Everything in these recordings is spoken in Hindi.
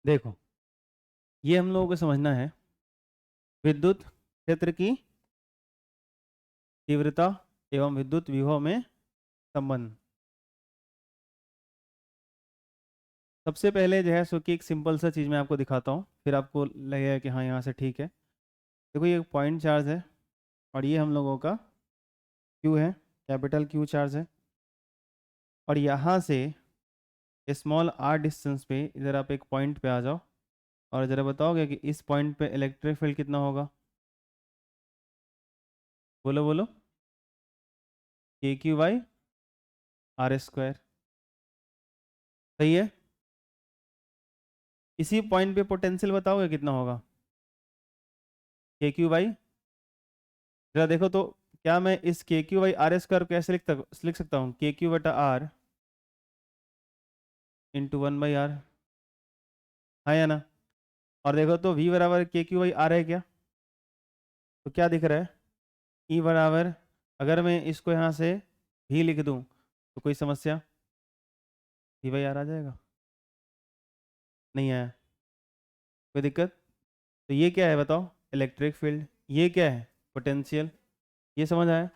देखो, ये हम लोगों को समझना है विद्युत क्षेत्र की तीव्रता एवं विद्युत विभव में संबंध। सबसे पहले जो है सो कि एक सिंपल सा चीज़ मैं आपको दिखाता हूँ, फिर आपको लगेगा कि हाँ यहाँ से ठीक है। देखो, ये पॉइंट चार्ज है और ये हम लोगों का क्यू है, कैपिटल क्यू चार्ज है। और यहाँ से स्मॉल आर डिस्टेंस पे इधर आप एक पॉइंट पे आ जाओ और ज़रा बताओगे कि इस पॉइंट पे इलेक्ट्रिक फील्ड कितना होगा। बोलो बोलो। के क्यू बाई आर स्क्वायर। सही है। इसी पॉइंट पे पोटेंशियल बताओगे कितना होगा। के क्यू बाई, जरा देखो तो, क्या मैं इस के क्यू बाई आर स्क्वायर को कैसे लिख सकता हूँ, के क्यू बटा आर इंटू 1/r, हाँ या ना। और देखो तो v बराबर के क्यू बाई आर है क्या, तो क्या दिख रहा है, ई बराबर, अगर मैं इसको यहाँ से भी लिख दूँ तो कोई समस्या, v/r आ जाएगा। नहीं आया, कोई दिक्कत। तो ये क्या है बताओ, इलेक्ट्रिक फील्ड। ये क्या है, पोटेंशियल। ये समझ आया।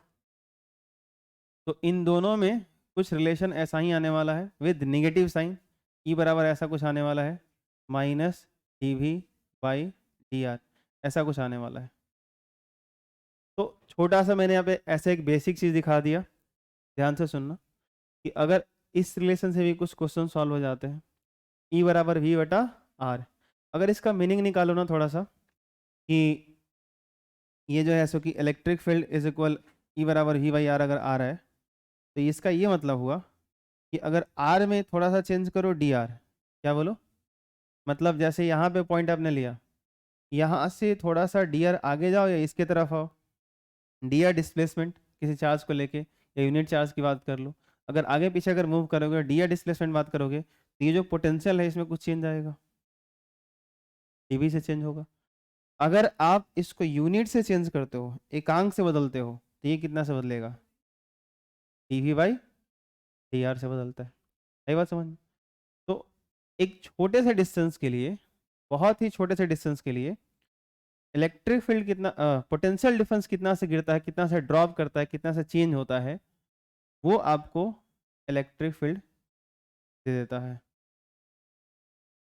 तो इन दोनों में कुछ रिलेशन ऐसा ही आने वाला है विद निगेटिव साइन। ई बराबर ऐसा कुछ आने वाला है, माइनस dv/dr, ऐसा कुछ आने वाला है। तो छोटा सा मैंने यहाँ पे ऐसे एक बेसिक चीज़ दिखा दिया, ध्यान से सुनना कि अगर इस रिलेशन से भी कुछ क्वेश्चन सॉल्व हो जाते हैं, ई बराबर वी बटा आर, अगर इसका मीनिंग निकालो ना थोड़ा सा, कि ये जो है सो कि इलेक्ट्रिक फील्ड इज इक्वल ई बराबर वी बाई आर अगर आ रहा है, तो इसका ये मतलब हुआ कि अगर आर में थोड़ा सा चेंज करो डी आर, क्या बोलो, मतलब जैसे यहाँ पे पॉइंट आपने लिया, यहाँ से थोड़ा सा डी आर आगे जाओ या इसके तरफ आओ, डी आर डिस्प्लेसमेंट किसी चार्ज को लेके या यूनिट चार्ज की बात कर लो, अगर आगे पीछे अगर मूव करोगे, डी आर डिस्प्लेसमेंट बात करोगे, तो ये जो पोटेंशियल है इसमें कुछ चेंज आएगा, डीवी से चेंज होगा। अगर आप इसको यूनिट से चेंज करते हो, एकांक से बदलते हो, तो ये कितना से बदलेगा, डीवी बाई डी आर से बदलता है। सही बात समझ में। तो एक छोटे से डिस्टेंस के लिए, बहुत ही छोटे से डिस्टेंस के लिए इलेक्ट्रिक फील्ड कितना, पोटेंशियल डिफरेंस कितना से गिरता है, कितना से ड्रॉप करता है, कितना से चेंज होता है, वो आपको इलेक्ट्रिक फील्ड दे देता है।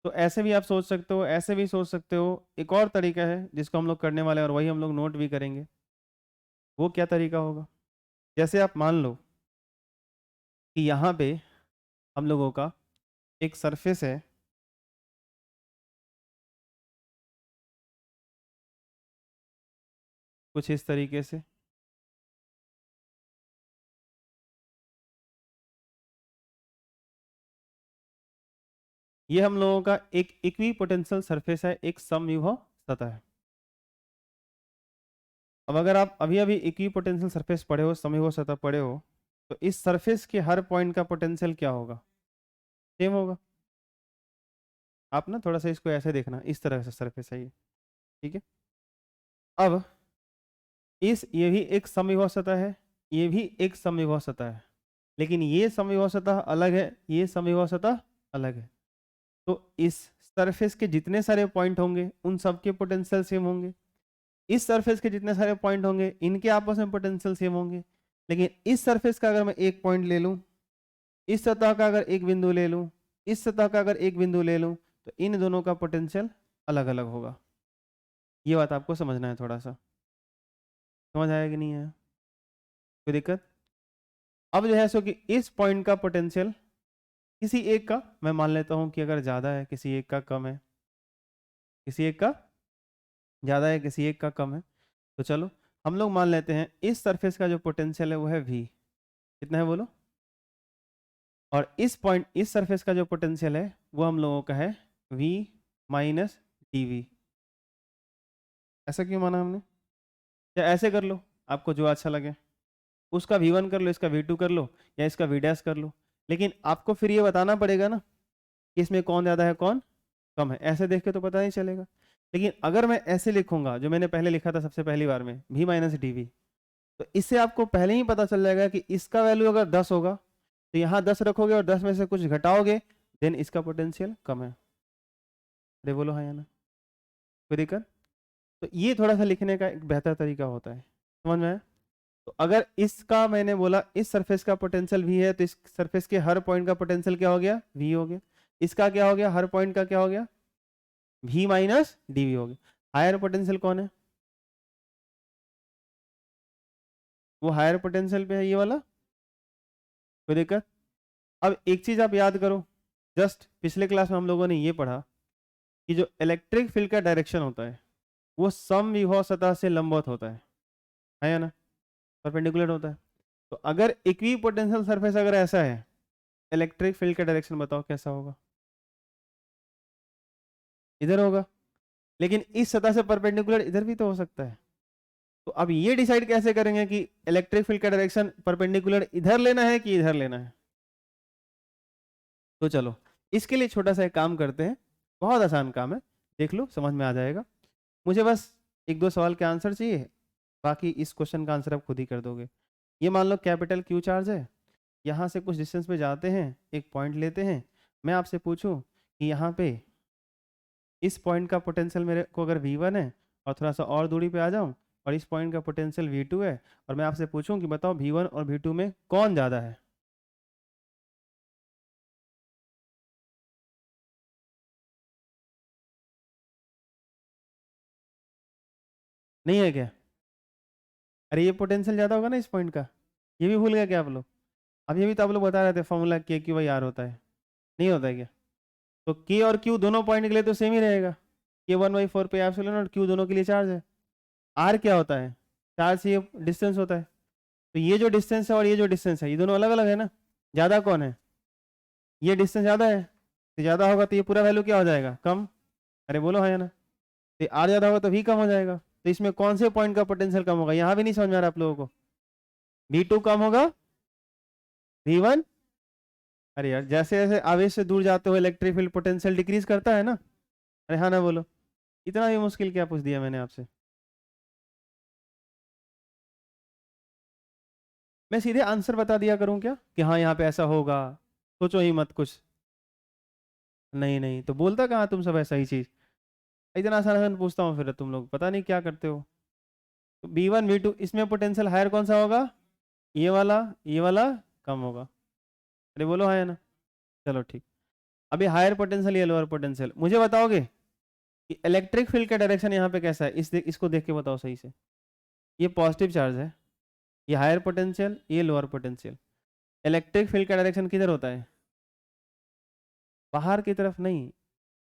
तो ऐसे भी आप सोच सकते हो, ऐसे भी सोच सकते हो। एक और तरीका है जिसको हम लोग करने वाले हैं और वही हम लोग नोट भी करेंगे। वो क्या तरीका होगा, जैसे आप मान लो कि यहाँ पे हम लोगों का एक सरफेस है, कुछ इस तरीके से, ये हम लोगों का एक इक्वी पोटेंशियल सरफेस है, एक समविभव सतह है। अब अगर आप अभी अभी इक्वी पोटेंशियल सरफेस पढ़े हो, समविभव सतह पढ़े हो, तो इस सरफेस के हर पॉइंट का पोटेंशियल क्या होगा, सेम होगा। आप ना थोड़ा सा इसको ऐसे देखना, इस तरह से सरफेस है ये, ठीक है। अब ये भी एक समविभव सतह है, ये भी एक समविभव सतह है, लेकिन ये समविभव सतह अलग है, ये समविभव सतह अलग है। तो इस सरफेस के जितने सारे पॉइंट होंगे उन सब के पोटेंशियल सेम होंगे, इस सरफेस के जितने सारे पॉइंट होंगे इनके आपस में पोटेंशियल सेम होंगे। लेकिन इस सरफेस का अगर मैं एक पॉइंट ले लूं, इस सतह का अगर एक बिंदु ले लूं, इस सतह का अगर एक बिंदु ले लूं, तो इन दोनों का पोटेंशियल अलग अलग होगा। ये बात आपको समझना है, थोड़ा सा समझ आया कि नहीं आया, कोई दिक्कत। अब जो है सो कि इस पॉइंट का पोटेंशियल किसी एक का, मैं मान लेता हूं कि अगर ज्यादा है, किसी एक का कम है, किसी एक का ज्यादा है, किसी एक का कम है, तो चलो हम लोग मान लेते हैं इस सरफेस का जो पोटेंशियल है वो है v, कितना है बोलो। और इस पॉइंट, इस सरफेस का जो पोटेंशियल है वो हम लोगों का है v माइनस dv। ऐसा क्यों माना हमने, या ऐसे कर लो, आपको जो अच्छा लगे, उसका v1 कर लो, इसका v2 कर लो, या इसका v डैश कर लो। लेकिन आपको फिर ये बताना पड़ेगा ना कि इसमें कौन ज़्यादा है कौन कम है, ऐसे देख के तो पता नहीं चलेगा। लेकिन अगर मैं ऐसे लिखूंगा जो मैंने पहले लिखा था सबसे पहली बार में, v माइनस डी, तो इससे आपको पहले ही पता चल जाएगा कि इसका वैल्यू अगर 10 होगा तो यहाँ 10 रखोगे और 10 में से कुछ घटाओगे, देन इसका पोटेंशियल कम है। अरे बोलो हाँ या ना, कोई दिक्कत? तो ये थोड़ा सा लिखने का एक बेहतर तरीका होता है, समझ में आया? तो अगर इसका मैंने बोला इस सरफेस का पोटेंशियल v है, तो इस सरफेस के हर पॉइंट का पोटेंशियल क्या हो गया, v हो गया। इसका क्या हो गया, हर पॉइंट का क्या हो गया, v माइनस dv हो गया। हायर पोटेंशियल कौन है, वो हायर पोटेंशियल पे है ये वाला, कोई दिक्कत? अब एक चीज आप याद करो, जस्ट पिछले क्लास में हम लोगों ने ये पढ़ा कि जो इलेक्ट्रिक फील्ड का डायरेक्शन होता है वो समविभव सतह से लंबवत होता है या ना, परपेंडिकुलर होता है। तो अगर इक्वी पोटेंशियल सरफेस अगर ऐसा है, इलेक्ट्रिक फील्ड का डायरेक्शन बताओ कैसा होगा, इधर होगा। लेकिन इस सतह से परपेंडिकुलर इधर भी तो हो सकता है। तो अब ये डिसाइड कैसे करेंगे कि इलेक्ट्रिक फील्ड का डायरेक्शन परपेंडिकुलर इधर लेना है कि इधर लेना है? तो चलो इसके लिए छोटा सा एक काम करते हैं, बहुत आसान काम है, देख लो समझ में आ जाएगा। मुझे बस एक दो सवाल के आंसर चाहिए, बाकी इस क्वेश्चन का आंसर आप खुद ही कर दोगे। ये मान लो कैपिटल क्यू चार्ज है, यहाँ से कुछ डिस्टेंस पे जाते हैं, एक पॉइंट लेते हैं। मैं आपसे पूछूं कि यहाँ पे इस पॉइंट का पोटेंशियल मेरे को अगर v1 है और थोड़ा सा और दूरी पे आ जाऊं और इस पॉइंट का पोटेंशियल v2 है, और मैं आपसे पूछूं कि बताओ v1 और v2 में कौन ज़्यादा है? नहीं है क्या? अरे ये पोटेंशियल ज़्यादा होगा ना इस पॉइंट का, ये भी भूल गए क्या आप लोग? अब ये भी तो आप लोग बता रहे थे फॉर्मूला के क्यू बाई आर होता है, नहीं होता है क्या? तो के और क्यू दोनों पॉइंट के लिए तो सेम ही रहेगा, के 1/4 पे एप्सिलॉन और क्यू दोनों के लिए चार्ज है। आर क्या होता है, चार्ज से डिस्टेंस होता है। तो ये जो डिस्टेंस है और ये जो डिस्टेंस है ये दोनों अलग अलग है ना, ज़्यादा कौन है, ये डिस्टेंस ज़्यादा है, तो ज़्यादा होगा तो ये पूरा वैल्यू क्या हो जाएगा, कम। अरे बोलो हाँ या ना, तो आर ज़्यादा होगा तो भी कम हो जाएगा। तो इसमें कौन से पॉइंट का पोटेंशियल कम होगा, यहाँ भी नहीं समझ में आ रहा आप लोगों को? v2 कम होगा, v1। अरे यार जैसे जैसे आवेश से दूर जाते हो इलेक्ट्रिक फील्ड पोटेंशियल डिक्रीज करता है ना। अरे हाँ ना बोलो, इतना भी मुश्किल क्या पूछ दिया मैंने आपसे? मैं सीधे आंसर बता दिया करूं क्या कि हाँ यहाँ पे ऐसा होगा, सोचो ही मत कुछ। नहीं नहीं, तो बोलता कहाँ तुम सब ऐसा ही चीज, इतना आसान आसान पूछता हूँ फिर तुम लोग पता नहीं क्या करते हो। तो v1 v2 इसमें पोटेंशियल हायर कौन सा होगा, ये वाला कम होगा। अरे बोलो हाँ या ना, चलो ठीक। अभी हायर पोटेंशियल या लोअर पोटेंशियल मुझे बताओगे कि इलेक्ट्रिक फील्ड का डायरेक्शन यहाँ पे कैसा है, इसको देख के बताओ सही से। ये पॉजिटिव चार्ज है, ये हायर पोटेंशियल, ये लोअर पोटेंशियल। इलेक्ट्रिक फील्ड का डायरेक्शन किधर होता है, बाहर की तरफ नहीं,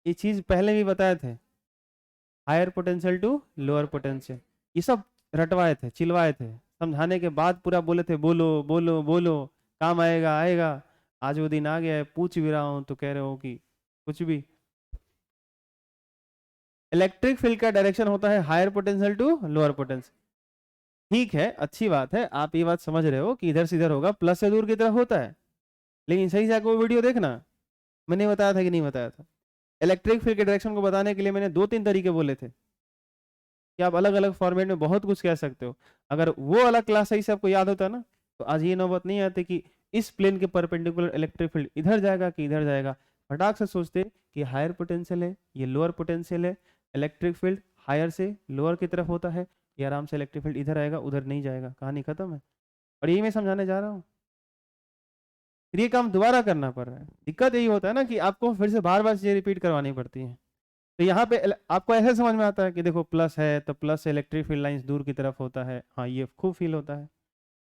ये चीज पहले भी बताए थे, higher potential to lower potential. ये सब रटवाए थे, चिलवाए थे, समझाने के बाद पूरा बोले थे बोलो बोलो बोलो, काम आएगा आएगा। आज वो दिन आ गया है, पूछ भी रहा हूं तो कह रहे हो कि कुछ भी। इलेक्ट्रिक फील्ड का डायरेक्शन होता है higher potential to lower potential. ठीक है, अच्छी बात है, आप ये बात समझ रहे हो कि इधर से इधर होगा, प्लस से दूर की तरफ होता है। लेकिन सही से आके वो वीडियो देखना, मैंने बताया था कि नहीं बताया था? इलेक्ट्रिक फील्ड के डायरेक्शन को बताने के लिए मैंने 2-3 तरीके बोले थे कि आप अलग अलग फॉर्मेट में बहुत कुछ कह सकते हो। अगर वो अलग क्लास सही से आपको याद होता ना, तो आज ये नौबत नहीं आती कि इस प्लेन के परपेंडिकुलर इलेक्ट्रिक फील्ड इधर जाएगा कि इधर जाएगा। फटाक से सोचते कि हायर पोटेंशियल है, ये लोअर पोटेंशियल है, इलेक्ट्रिक फील्ड हायर से लोअर की तरफ होता है, ये आराम से इलेक्ट्रिक फील्ड इधर आएगा उधर नहीं जाएगा, कहानी खत्म है। और यही मैं समझाने जा रहा हूँ, फिर ये काम दोबारा करना पड़ रहा है। दिक्कत यही होता है ना कि आपको फिर से बार बार चीजें रिपीट करवानी पड़ती हैं। तो यहाँ पे आपको ऐसे समझ में आता है कि देखो प्लस है तो प्लस से इलेक्ट्रिक फील्ड लाइंस दूर की तरफ होता है, हाँ ये खूब फील होता है।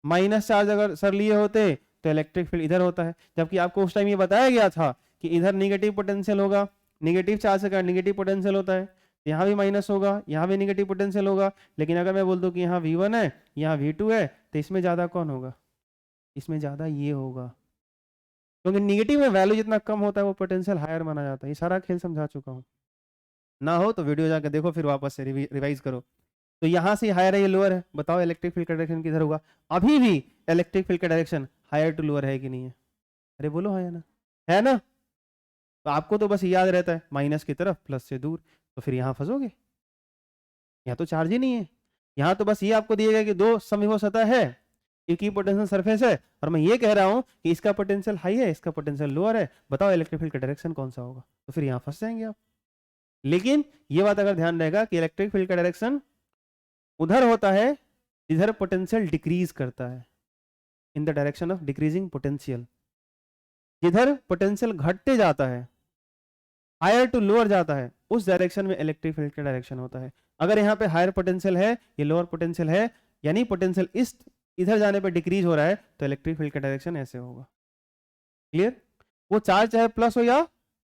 माइनस चार्ज अगर सर लिए होते तो इलेक्ट्रिक फील्ड इधर होता है, जबकि आपको उस टाइम ये बताया गया था कि इधर निगेटिव पोटेंशियल होगा, निगेटिव चार्ज का नेगेटिव पोटेंशियल होता है, यहाँ भी माइनस होगा, यहाँ भी निगेटिव पोटेंशियल होगा। लेकिन अगर मैं बोल दूं कि यहाँ v1 है यहाँ v2 है, तो इसमें ज्यादा कौन होगा, इसमें ज्यादा ये होगा, क्योंकि निगेटिव में वैल्यू जितना कम होता है वो पोटेंशियल हायर माना जाता है। ये सारा खेल समझा चुका हूँ, ना हो तो वीडियो जाकर देखो फिर वापस से रिवाइज करो। तो यहाँ से हायर है ये लोअर है, बताओ इलेक्ट्रिक फील्ड का डायरेक्शन किधर होगा? अभी भी इलेक्ट्रिक फील्ड का डायरेक्शन हायर टू लोअर है कि नहीं है? अरे बोलो हाँ या ना, है ना? तो आपको तो बस याद रहता है माइनस की तरफ प्लस से दूर, तो फिर यहाँ फंसोगे, यहाँ तो चार्ज ही नहीं है। यहाँ तो बस ये आपको दिया गया कि दो समविभव सतह है, एक ही पोटेंशियल सरफेस है, और मैं ये कह रहा हूँ कि इसका पोटेंशियल हाई है इसका पोटेंशियल लोअर है, बताओ इलेक्ट्रिक फील्ड का डायरेक्शन कौन सा होगा? तो फिर यहाँ फंस जाएंगे आप। लेकिन ये बात अगर ध्यान रहेगा कि इलेक्ट्रिक फील्ड का डायरेक्शन उधर होता है जिधर पोटेंशियल डिक्रीज करता है, in the direction of decreasing potential. जिधर पोटेंशियल घटते जाता है, हायर टू लोअर जाता है, उस डायरेक्शन में इलेक्ट्रिक फील्ड का डायरेक्शन होता है। अगर यहाँ पे हायर पोटेंशियल है, ये लोअर पोटेंशियल है, यानी पोटेंशियल इस इधर जाने पर डिक्रीज हो रहा है, तो इलेक्ट्रिक फील्ड का डायरेक्शन ऐसे होगा। क्लियर? वो चार्ज चाहे प्लस हो या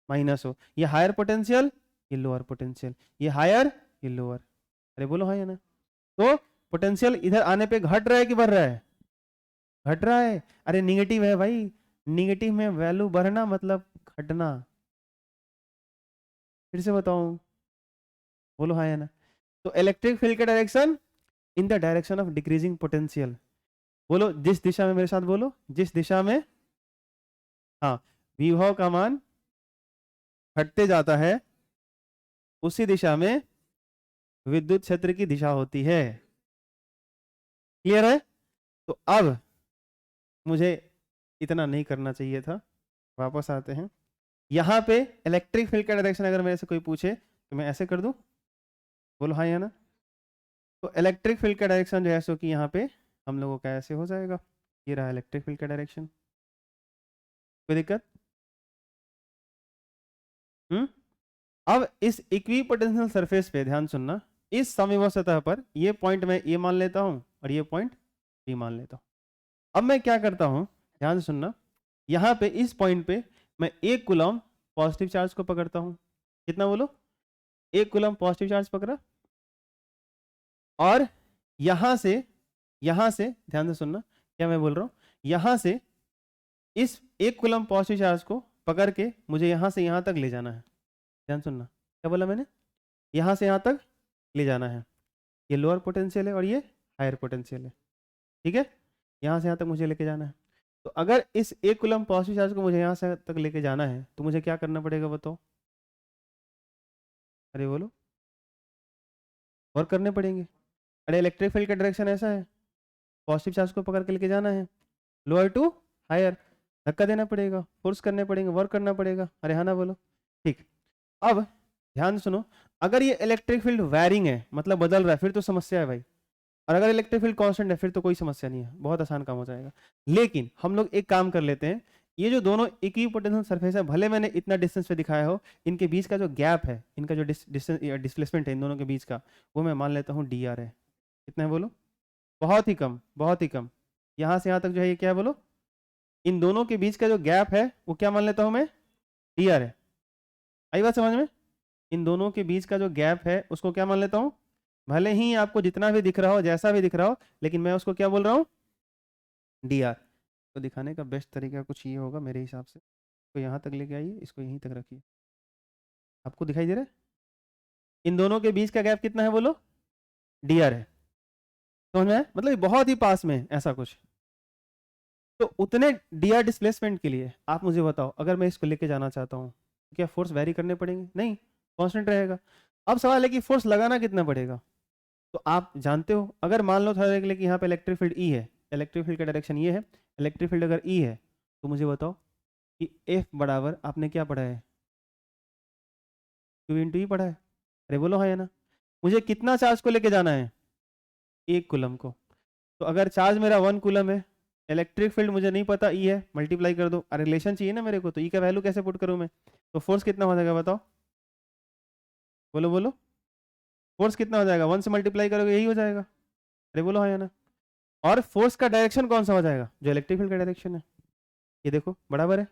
माइनस हो, ये हायर पोटेंशियल, ये लोअर पोटेंशियल, ये हायर, ये लोअर। अरे बोलो हाँ या ना? तो पोटेंशियल इधर आने पे घट रहा है कि बढ़ रहा है? घट रहा है। अरे निगेटिव है भाई, निगेटिव में वैल्यू बढ़ना मतलब घटना। फिर से बताऊं, बोलो हाँ या ना? तो इलेक्ट्रिक फील्ड का direction in the direction of decreasing potential. बोलो जिस दिशा में, मेरे साथ बोलो, जिस दिशा में हाँ विभव का मान घटते जाता है, उसी दिशा में विद्युत क्षेत्र की दिशा होती है। क्लियर है? तो अब मुझे इतना नहीं करना चाहिए था, वापस आते हैं। यहाँ पे इलेक्ट्रिक फील्ड का डायरेक्शन अगर मेरे से कोई पूछे तो मैं ऐसे कर दूं, बोलो हाँ या ना? तो इलेक्ट्रिक फील्ड का डायरेक्शन जो है सो कि यहाँ पे हम लोगों का ऐसे हो जाएगा, ये रहा इलेक्ट्रिक फील्ड का डायरेक्शन। कोई दिक्कत? अब इस इक्विपोटेंशियल सरफेस पे ध्यान सुनना, इस समविभव सतह पर ये पॉइंट मैं ए मान लेता हूं और ये पॉइंट बी मान लेता हूं। अब मैं क्या करता हूं, ध्यान से सुनना, यहाँ पे इस पॉइंट पे मैं 1 कूलम पॉजिटिव चार्ज को पकड़ता हूं। कितना बोलो? 1 कूलम पॉजिटिव चार्ज पकड़ा, और यहाँ से ध्यान से सुनना क्या मैं बोल रहा हूँ, यहाँ से इस 1 कूलम पॉजिटिव चार्ज को पकड़ के मुझे यहाँ से यहाँ तक ले जाना है। ध्यान सुनना, क्या बोला मैंने? यहाँ से यहाँ तक ले जाना है। ये लोअर पोटेंशियल है और ये हायर पोटेंशियल है, ठीक है? यहाँ से यहाँ तक मुझे लेके जाना है। तो अगर इस 1 कूलम पॉजिटिव चार्ज को मुझे यहाँ से तक लेके जाना है तो मुझे क्या करना पड़ेगा बताओ? अरे बोलो, वर्क करने पड़ेंगे। अरे इलेक्ट्रिक फील्ड का डायरेक्शन ऐसा है, पॉजिटिव चार्ज को पकड़ के लेके जाना है, लोअर टू हायर, धक्का देना पड़ेगा, फोर्स करने पड़ेंगे, वर्क करना पड़ेगा। अरे हाँ ना बोलो? ठीक। अब ध्यान सुनो, अगर ये इलेक्ट्रिक फील्ड वैरिंग है, मतलब बदल रहा है, फिर तो समस्या है भाई। और अगर इलेक्ट्रिक फील्ड कांस्टेंट है फिर तो कोई समस्या नहीं है, बहुत आसान काम हो जाएगा। लेकिन हम लोग एक काम कर लेते हैं, ये जो दोनों इक्विपोटेंशियल सरफेस है, भले मैंने इतना डिस्टेंस पे दिखाया हो, इनके बीच का जो गैप है, इनका जो डिस्प्लेसमेंट है इन दोनों के बीच का, वो मैं मान लेता हूँ डी आर है। कितना है बोलो? बहुत ही कम, बहुत ही कम। यहाँ से यहाँ तक जो है ये क्या है बोलो? इन दोनों के बीच का जो गैप है वो क्या मान लेता हूँ मैं? डी आर है। आई बात समझ में? इन दोनों के बीच का जो गैप है उसको क्या मान लेता हूँ? भले ही आपको जितना भी दिख रहा हो, जैसा भी दिख रहा हो, लेकिन मैं उसको क्या बोल रहा हूँ? D R. तो दिखाने का बेस्ट तरीका कुछ ये होगा मेरे हिसाब से, तो यहाँ तक लेके आइए, इसको यहीं तक रखिए। आपको दिखाई दे रहा है? इन दोनों के बीच का गैप कितना है बोलो? डी आर है। समझ में? मतलब बहुत ही पास में ऐसा कुछ। तो उतने डी आर डिस्प्लेसमेंट के लिए आप मुझे बताओ, अगर मैं इसको लेके जाना चाहता हूँ, क्या फोर्स वेरी करने पड़ेंगे? नहीं, कांस्टेंट रहेगा। अब सवाल है कि फोर्स लगाना कितना पड़ेगा? तो आप जानते हो, अगर मान लो थोड़ा के लिए कि यहाँ पे इलेक्ट्रिक फील्ड ई है, इलेक्ट्रिक फील्ड का डायरेक्शन ये है, इलेक्ट्रिक फील्ड अगर ई है, तो मुझे बताओ कि एफ बराबर, आपने क्या पढ़ा है? क्यू इंटू ई पढ़ा है। अरे बोलो हाँ या ना? मुझे कितना चार्ज को लेके जाना है? 1 कूलम को। तो अगर चार्ज मेरा 1 कूलम है, इलेक्ट्रिक फील्ड मुझे नहीं पता ई है, मल्टीप्लाई कर दो। अरे रिलेशन चाहिए ना मेरे को, तो ई का वैल्यू कैसे पुट करूँ मैं? तो फोर्स कितना हो जाएगा बताओ? बोलो बोलो, फोर्स कितना हो जाएगा? 1 से मल्टीप्लाई करोगे यही हो जाएगा। अरे बोलो हाँ या ना? और फोर्स का डायरेक्शन कौन सा हो जाएगा? जो इलेक्ट्रिक फील्ड का डायरेक्शन है, ये देखो बराबर है।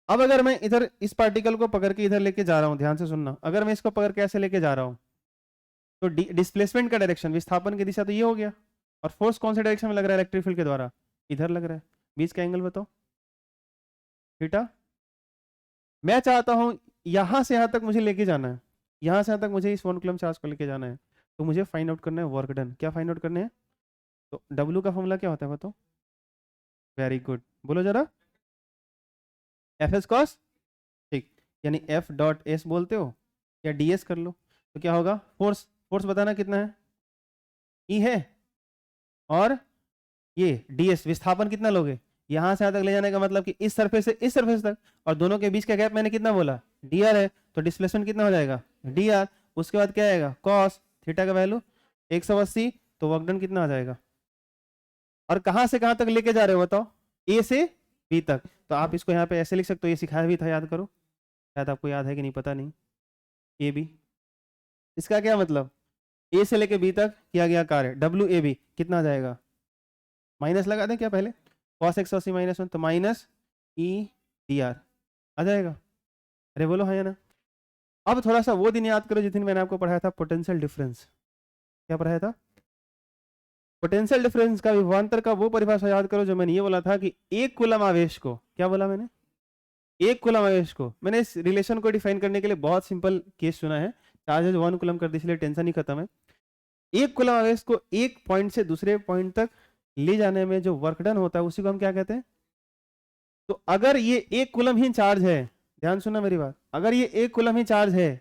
अब अगर मैं इधर इस पार्टिकल को पकड़ के इधर लेके जा रहा हूँ, ध्यान से सुनना, अगर मैं इसको पकड़ के ऐसे लेके जा रहा हूँ, तो डिस्प्लेसमेंट का डायरेक्शन, विस्थापन की दिशा तो ये हो गया, और फोर्स कौन से डायरेक्शन में लग रहा है इलेक्ट्रिक फील्ड के द्वारा? इधर लग रहा है। बीच का एंगल बताओ, थीटा। मैं चाहता हूं यहां से यहां तक मुझे लेके जाना है, यहां से यहां तक मुझे इस 1 कूलम चार्ज को लेके जाना है, तो मुझे फाइंड आउट करना है वर्क डन। क्या फाइंड आउट करने हैं? तो W का फॉर्मूला क्या होता है बताओ? वेरी गुड, बोलो जरा। एफ एस कॉस, ठीक, यानी एफ डॉट एस बोलते हो या डी एस कर लो, तो क्या होगा? फोर्स, फोर्स बताना कितना है? ई है, और ये डी एस, विस्थापन कितना लोगे? यहां से यहां तक ले जाने का मतलब कि इस सरफेस से इस सरफेस तक, और दोनों के बीच का गैप मैंने कितना बोला? डी आर है। तो डिस्प्लेसमेंट कितना हो जाएगा dr, उसके बाद क्या आएगा cos थीटा का वैल्यू 180, तो वर्क डन कितना आ जाएगा। और कहां से कहां तक लेके जा रहे हो बताओ, ए से बी तक, तो आप इसको यहाँ पे ऐसे लिख सकते हो, ये सिखाया भी था याद करो, शायद आपको याद है कि नहीं पता नहीं, ए बी, इसका क्या मतलब ए से लेके बी तक किया गया कार्य डब्ल्यू ए बी कितना आ जाएगा, माइनस लगा दें क्या पहले, cos 180 -1 तो माइनस ई डी आर आ जाएगा। अरे बोलो हाँ या ना। अब थोड़ा सा वो दिन याद करो जिस दिन मैंने आपको पढ़ाया था पोटेंशियल डिफरेंस, क्या पढ़ाया था, पोटेंशियल डिफरेंस का विभवांतर का वो परिभाषा याद करो जो मैंने ये बोला था कि एक कूलम आवेश को, क्या बोला मैंने, एक कूलम आवेश को, मैंने इस रिलेशन को डिफाइन करने के लिए बहुत सिंपल केस चुना है, चार्ज 1 कूलम कर दी इसलिए टेंशन ही खत्म है। एक कूलम आवेश को एक पॉइंट से दूसरे पॉइंट तक ले जाने में जो वर्क डन होता है उसी को हम क्या कहते हैं। तो अगर ये एक कूलम ही चार्ज है, ध्यान सुनना मेरी बात, अगर ये एक कूलम ही चार्ज है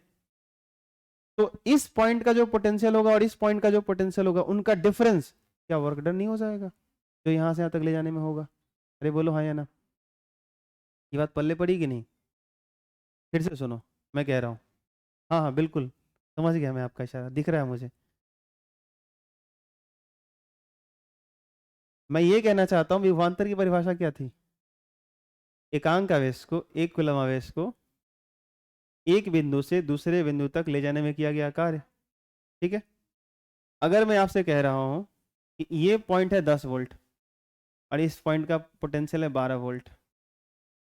तो इस पॉइंट का जो पोटेंशियल होगा और इस पॉइंट का जो पोटेंशियल होगा उनका डिफरेंस क्या वर्क डन नहीं हो जाएगा जो यहां से यहां तक ले जाने में होगा। अरे बोलो हाँ या ना, ये बात पल्ले पड़ी कि नहीं, फिर से सुनो मैं कह रहा हूँ, हाँ हाँ बिल्कुल समझ गया मैं, आपका इशारा दिख रहा है मुझे। मैं ये कहना चाहता हूँ विभवांतर की परिभाषा क्या थी, एकांक आवेश को, एक कूलम आवेश को एक बिंदु से दूसरे बिंदु तक ले जाने में किया गया कार्य, ठीक है। अगर मैं आपसे कह रहा हूं कि ये पॉइंट है 10 वोल्ट और इस पॉइंट का पोटेंशियल है 12 वोल्ट,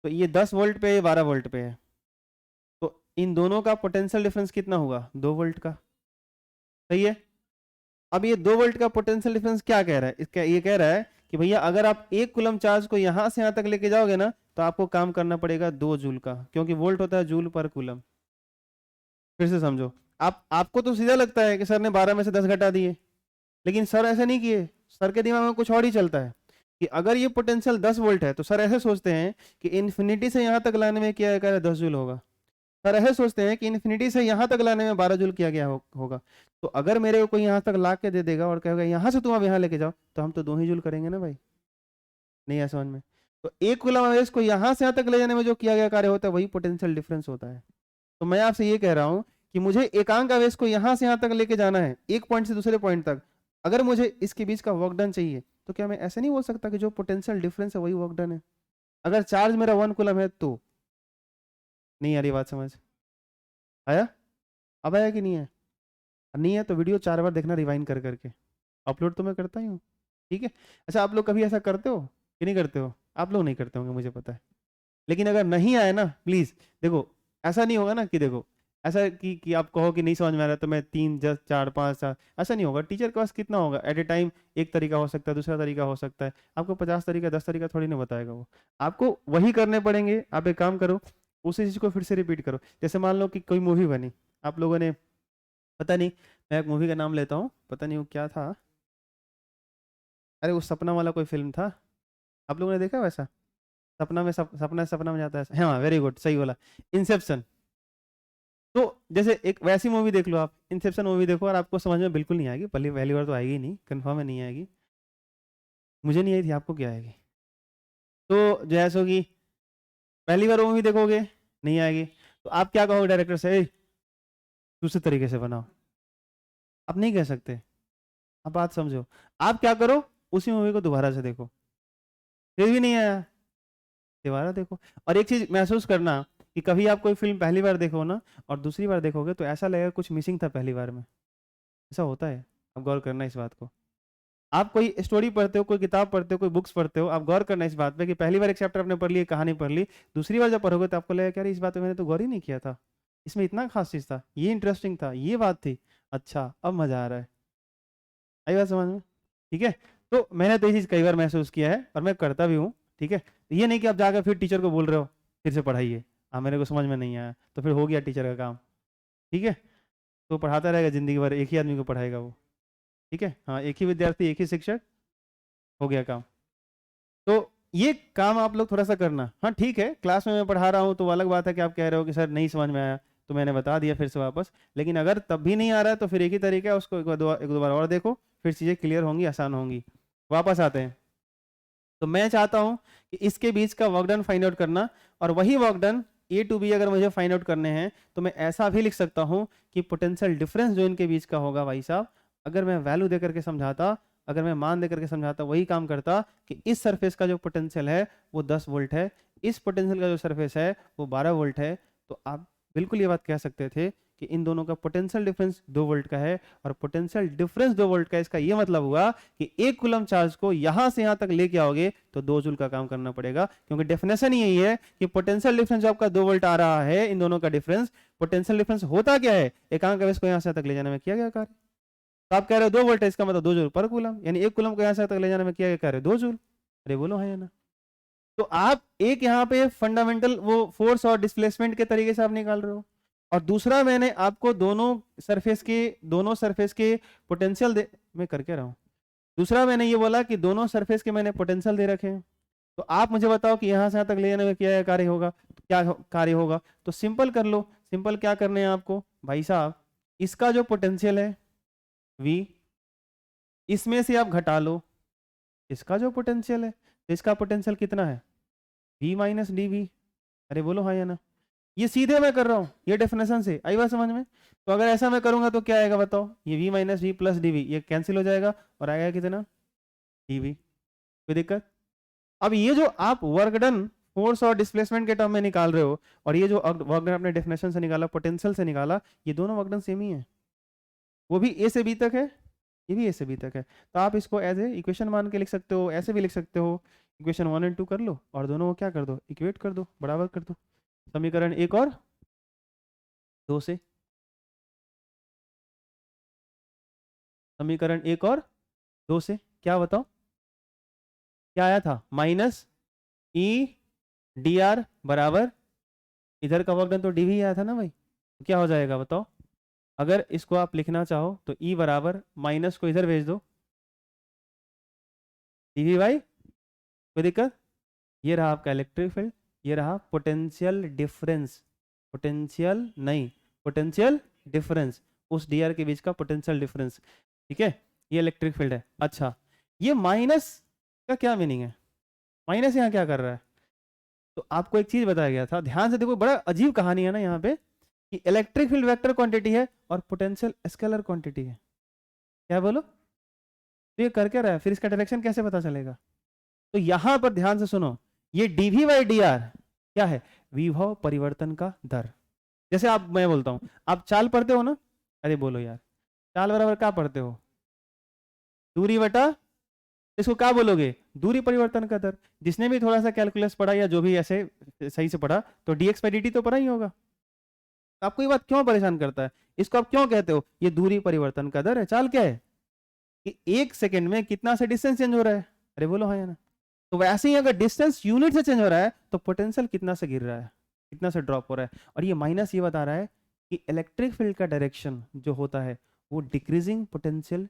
तो ये 10 वोल्ट पे, 12 वोल्ट पे है, तो इन दोनों का पोटेंशियल डिफरेंस कितना होगा 2 वोल्ट का, सही है। अब ये 2 वोल्ट का पोटेंशियल डिफरेंस क्या कह रहा है, इसका ये कह रहा है कि भैया अगर आप एक कूलम चार्ज को यहां से यहां तक लेके जाओगे ना तो आपको काम करना पड़ेगा 2 जूल का, क्योंकि वोल्ट होता है जूल पर कूलम। फिर से समझो, आपको तो सीधा लगता है कि सर ने 12 में से 10 घटा दिए, लेकिन सर ऐसा नहीं किए, सर के दिमाग में कुछ और ही चलता है कि अगर ये पोटेंशियल 10 वोल्ट है तो सर ऐसे सोचते हैं कि इन्फिनिटी से यहां तक लाने में क्या क्या 10 जूल होगा, सर ऐसे सोचते हैं कि इन्फिनिटी से यहां तक लाने में 12 जूल किया गया होगा। तो अगर मेरे को कोई यहां तक ला के दे देगा और कहेगा यहां से तुम अब यहां लेके जाओ, तो हम तो 2 ही जूल करेंगे ना भाई, नहीं है समझ में। तो एक कूलम आवेश को यहां से यहां तक ले जाने में जो किया गया कार्य होता है वही पोटेंशियल डिफरेंस होता है। तो मैं आपसे ये कह रहा हूं कि मुझे एकांक आवेश को यहां से यहां तक लेके जाना है, एक पॉइंट से दूसरे पॉइंट तक, अगर मुझे इसके बीच का वर्क डन चाहिए तो क्या मैं ऐसे नहीं बोल सकता कि जो पोटेंशियल डिफरेंस है वही वर्क डन है, अगर चार्ज मेरा 1 कूलम है तो। नहीं आ रही बात समझ, आया, अब आया कि नहीं है, नहीं है तो वीडियो 4 बार देखना रिवाइंड कर करके, अपलोड तो मैं करता ही हूँ, ठीक है। अच्छा आप लोग कभी ऐसा करते हो कि नहीं करते हो, आप लोग नहीं करते होंगे मुझे पता है, लेकिन अगर नहीं आए ना प्लीज देखो, ऐसा नहीं होगा ना कि देखो ऐसा कि आप कहो कि नहीं समझ में आ रहा तो मैं 3 10 4 5 7, ऐसा नहीं होगा। टीचर के पास कितना होगा एट ए टाइम, एक तरीका हो सकता है, दूसरा तरीका हो सकता है, आपको 50 तरीका 10 तरीका थोड़ी ना बताएगा वो, आपको वही करने पड़ेंगे। आप एक काम करो, उसी चीज को फिर से रिपीट करो। जैसे मान लो कि कोई मूवी बनी, आप लोगों ने, पता नहीं, मैं एक मूवी का नाम लेता हूँ, पता नहीं वो क्या था, अरे वो सपना वाला कोई फिल्म था, आप लोगों ने देखा वैसा, सपना में सपना में जाता है, हाँ वेरी गुड सही बोला, इंसेप्शन। तो जैसे एक वैसी मूवी देख लो आप, इंसेप्शन मूवी देखो और आपको समझ में बिल्कुल नहीं आएगी, पहली बार तो आएगी नहीं, कंफर्म है नहीं आएगी, मुझे नहीं आई थी, आपको क्या आएगी। तो जैसे होगी पहली बार वो मूवी देखोगे नहीं आएगी, तो आप क्या कहोगे डायरेक्टर से, दूसरे तरीके से बनाओ, आप नहीं कह सकते। आप बात समझो, आप क्या करो उसी मूवी को दोबारा से देखो, फिर भी नहीं आया दोबारा देखो। और एक चीज महसूस करना कि कभी आप कोई फिल्म पहली बार देखो ना और दूसरी बार देखोगे तो ऐसा लगेगा कुछ मिसिंग था पहली बार में, ऐसा होता है, आप गौर करना इस बात को। आप कोई स्टोरी पढ़ते हो, कोई किताब पढ़ते हो, कोई बुक्स पढ़ते हो, आप गौर करना इस बात पे कि पहली बार एक चैप्टर आपने पढ़ लिया, कहानी पढ़ ली, दूसरी बार जब पढ़ोगे तो आपको लगेगा कि अरे इस बात पे मैंने तो गौर ही नहीं किया था, इसमें इतना खास चीज था, ये इंटरेस्टिंग था, ये बात थी, अच्छा अब मजा आ रहा है, आई बात समझ में, ठीक है। तो मैंने तो ये चीज कई बार महसूस किया है और मैं करता भी हूँ, ठीक है। ये नहीं कि आप जाकर फिर टीचर को बोल रहे हो फिर से पढ़ाइए, हाँ मेरे को समझ में नहीं आया तो फिर हो गया टीचर का काम, ठीक है। तो पढ़ाता रहेगा जिंदगी भर, एक ही आदमी को पढ़ाएगा वो, ठीक है, हाँ एक ही विद्यार्थी एक ही शिक्षक, हो गया काम। तो ये काम आप लोग थोड़ा सा करना, हाँ ठीक है क्लास में मैं पढ़ा रहा हूँ तो अलग बात है कि आप कह रहे हो कि सर नहीं समझ में आया तो मैंने बता दिया फिर से वापस, लेकिन अगर तब भी नहीं आ रहा है तो फिर एक ही तरीका है, उसको एक दो बार और देखो, फिर चीज़ें क्लियर होंगी, आसान होंगी। वापस आते हैं, तो मैं चाहता हूं कि इसके बीच का वर्क डन फाइंड आउट करना, और वही work done A to B अगर मुझे फाइंड आउट करने हैं तो मैं ऐसा भी लिख सकता हूँ कि पोटेंशियल डिफरेंस जो इनके बीच का होगा भाई साहब, अगर मैं वैल्यू दे करके समझाता, अगर मैं मान दे करके समझाता, वही काम करता कि इस सरफेस का जो पोटेंशियल है वो 10 वोल्ट है, इस पोटेंशियल का जो सरफेस है वो 12 वोल्ट है, तो आप बिल्कुल ये बात कह सकते थे कि इन दोनों का पोटेंशियल डिफरेंस 2 वोल्ट का है, और पोटेंशियल डिफरेंस 2 वोल्ट का, इसका ये मतलब हुआ कि 1 कूलम चार्ज को यहां से यहां तक लेके आओगे तो 2 जूल का काम करना पड़ेगा, क्योंकि डेफिनेशन यही है कि पोटेंशियल डिफरेंस जो आपका 2 वोल्ट आ रहा है, इन दोनों का डिफरेंस, पोटेंशियल डिफरेंस होता क्या है, एकांक आवेश को यहां से तक ले जाने में किया गया कार्य। तो आप कह रहे हो 2 वोल्ट है, इसका मतलब 2 जूल पर कूलम, यानी 1 कूलम को यहां से तक ले जाने में किया गया कार्य 2 जूल। अरे बोलो हाँ या ना। तो आप एक यहाँ पे फंडामेंटल वो फोर्स और डिस्प्लेसमेंट के तरीके से आप निकाल रहे हो, और दूसरा मैंने आपको दोनों सरफेस के पोटेंशियल दे, मैं करके रहा हूं, दूसरा मैंने ये बोला कि दोनों सरफेस के मैंने पोटेंशियल दे रखे हैं, तो आप मुझे बताओ कि यहां से यहां तक ले जाने में क्या कार्य होगा, क्या कार्य होगा। तो सिंपल कर लो, सिंपल क्या करने हैं आपको भाई साहब, इसका जो पोटेंशियल है V, इसमें से आप घटा लो इसका जो पोटेंशियल है, तो इसका पोटेंशियल कितना है V माइनस डी वी। अरे बोलो हाँ या ना। ये सीधे मैं कर रहा हूँ, ये डेफिनेशन से आई बात समझ में। तो अगर ऐसा मैं करूंगा तो क्या आएगा बताओ, ये V minus V plus D V ये कैंसिल हो जाएगा और आएगा कितना डी वी। कोई दिक्कत। अब ये जो आप वर्क डन फोर्स और डिस्प्लेसमेंट के टर्म में निकाल रहे हो, और ये जो वर्क डन आपने डेफिनेशन से निकाला, पोटेंशियल से निकाला, ये दोनों वर्क डन सेम ही है, वो भी ए से बी तक है, ये भी ए से बी तक है। तो आप इसको एज ए इक्वेशन मान के लिख सकते हो, ऐसे भी लिख सकते हो, इक्वेशन 1 और 2 कर लो और दोनों को क्या कर दो, इक्वेट कर दो, बराबर कर दो, समीकरण 1 और 2 से, समीकरण 1 और 2 से क्या बताओ, क्या आया था, माइनस ई डी आर बराबर, इधर का वर्क डन तो डीवी आया था ना भाई, तो क्या हो जाएगा बताओ, अगर इसको आप लिखना चाहो तो ई बराबर माइनस को इधर भेज दो डीवी बाई, कोई दिक्कत। ये रहा आपका इलेक्ट्रिक फील्ड, ये रहा पोटेंशियल डिफरेंस, पोटेंशियल नहीं, पोटेंशियल डिफरेंस, उस डी आर के बीच का पोटेंशियल डिफरेंस, ठीक है, ये इलेक्ट्रिक फील्ड है। अच्छा, ये माइनस का क्या मीनिंग है, माइनस यहाँ क्या कर रहा है, तो आपको एक चीज बताया गया था, ध्यान से देखो, बड़ा अजीब कहानी है ना यहाँ पे, कि इलेक्ट्रिक फील्ड वेक्टर क्वांटिटी है और पोटेंशियल स्केलर क्वांटिटी है, क्या बोलो, तो ये कर क्या रहा है, फिर इसका डायरेक्शन कैसे पता चलेगा। तो यहां पर ध्यान से सुनो, ये डीवी बाई डी आर क्या है, विभव परिवर्तन का दर। जैसे आप, मैं बोलता हूं, आप चाल पढ़ते हो ना, अरे बोलो यार, चाल बराबर क्या पढ़ते हो, दूरी बटा, इसको क्या बोलोगे, दूरी परिवर्तन का दर। जिसने भी थोड़ा सा कैलकुलस पढ़ा या जो भी ऐसे सही से पढ़ा, तो डीएक्स बाई डी टी तो पढ़ा ही होगा। तो आपको ये बात क्यों परेशान करता है, इसको आप क्यों कहते हो, ये दूरी परिवर्तन का दर है। चाल क्या है कि 1 सेकंड में कितना से डिस्टेंस चेंज हो रहा है, अरे बोलो हाँ या ना। तो वैसे ही अगर डिस्टेंस यूनिट से चेंज हो रहा है तो पोटेंशियल कितना से गिर रहा है, कितना से ड्रॉप हो रहा है। और ये माइनस ये बता रहा है कि इलेक्ट्रिक फील्ड का डायरेक्शन जो होता है वो डिक्रीजिंग पोटेंशियल